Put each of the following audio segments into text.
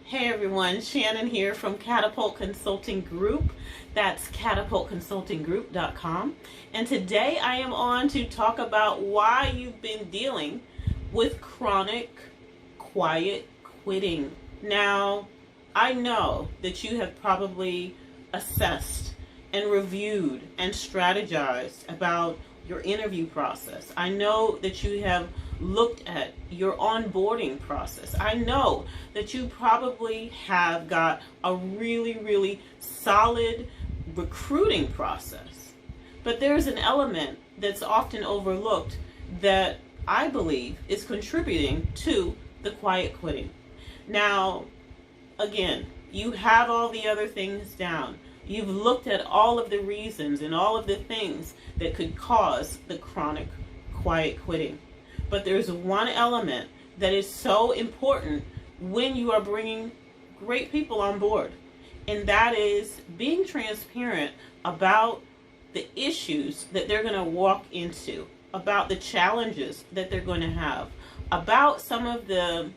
Hey everyone, Shannon here from Catapult Consulting Group. That's CatapultConsultingGroup.com. And today I am on to talk about why you've been dealing with chronic quiet quitting. Now, I know that you have probably assessed and reviewed and strategized about your interview process. I know that you have looked at your onboarding process. I know that you probably have got a really solid recruiting process. But there's an element that's often overlooked that I believe is contributing to the quiet quitting. Now, again, you have all the other things down. You've looked at all of the reasons and all of the things that could cause the chronic quiet quitting. But there's one element that is so important when you are bringing great people on board, and that is being transparent about the issues that they're going to walk into, about the challenges that they're going to have, about some of the,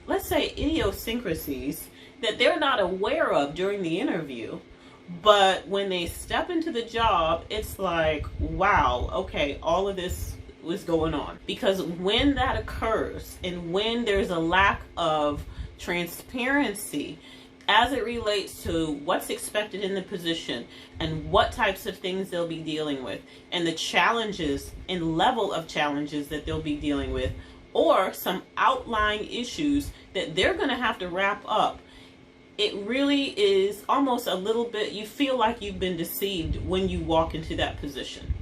let's say, idiosyncrasies that they're not aware of during the interview. But when they step into the job, it's like, wow, okay, all of this was going on. Because when that occurs and when there's a lack of transparency as it relates to what's expected in the position and what types of things they'll be dealing with and the challenges and level of challenges that they'll be dealing with, or some outlying issues that they're going to have to wrap up, it really is almost a little bit, you feel like you've been deceived when you walk into that position,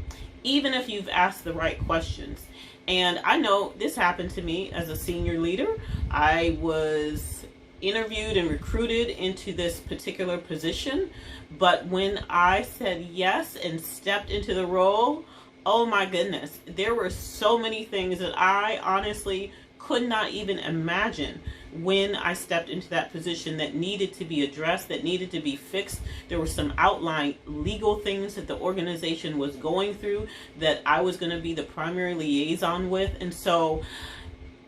even if you've asked the right questions. And I know this happened to me as a senior leader. I was interviewed and recruited into this particular position, but when I said yes and stepped into the role, oh my goodness, there were so many things that I honestly could not even imagine when I stepped into that position that needed to be addressed, that needed to be fixed. There were some outlying legal things that the organization was going through that I was going to be the primary liaison with. And so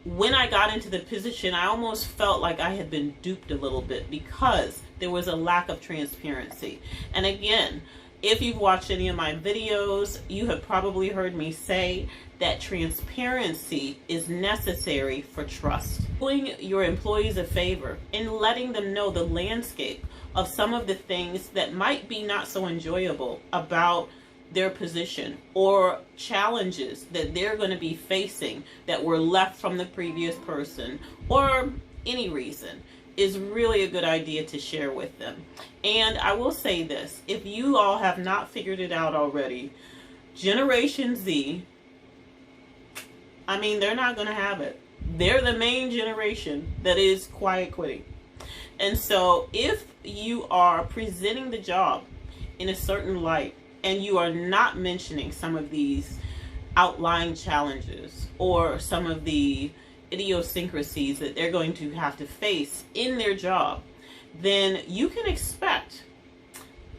when I got into the position, I almost felt like I had been duped a little bit because there was a lack of transparency. And again, if you've watched any of my videos, you have probably heard me say that transparency is necessary for trust. Doing your employees a favor and letting them know the landscape of some of the things that might be not so enjoyable about their position or challenges that they're going to be facing that were left from the previous person or any reason is really a good idea to share with them. And I will say this, if you all have not figured it out already, Generation Z, I mean, they're not going to have it. They're the main generation that is quiet quitting. And so if you are presenting the job in a certain light and you are not mentioning some of these outlying challenges or some of the idiosyncrasies that they're going to have to face in their job, then you can expect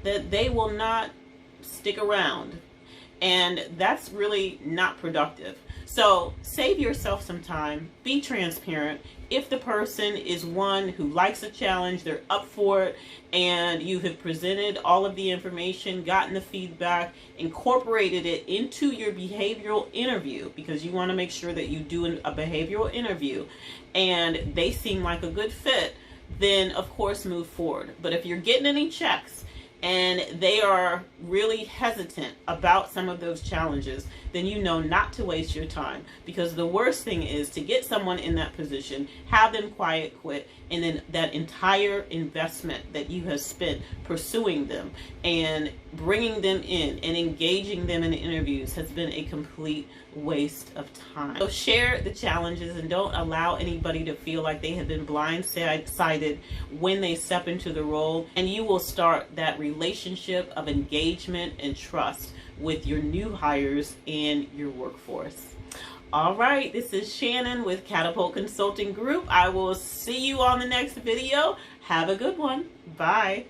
that they will not stick around. And that's really not productive. So save yourself some time, be transparent. If the person is one who likes a challenge, they're up for it, and you have presented all of the information, gotten the feedback, incorporated it into your behavioral interview, because you want to make sure that you do a behavioral interview, and they seem like a good fit, then of course move forward. But if you're getting any checks and they are really hesitant about some of those challenges, then you know not to waste your time. Because the worst thing is to get someone in that position, have them quiet quit, and then that entire investment that you have spent pursuing them and bringing them in and engaging them in interviews has been a complete waste of time. So share the challenges and don't allow anybody to feel like they have been blindsided when they step into the role, and you will start that relationship of engagement and trust with your new hires and your workforce. All right, this is Shannon with Catapult Consulting Group. I will see you on the next video. Have a good one. Bye.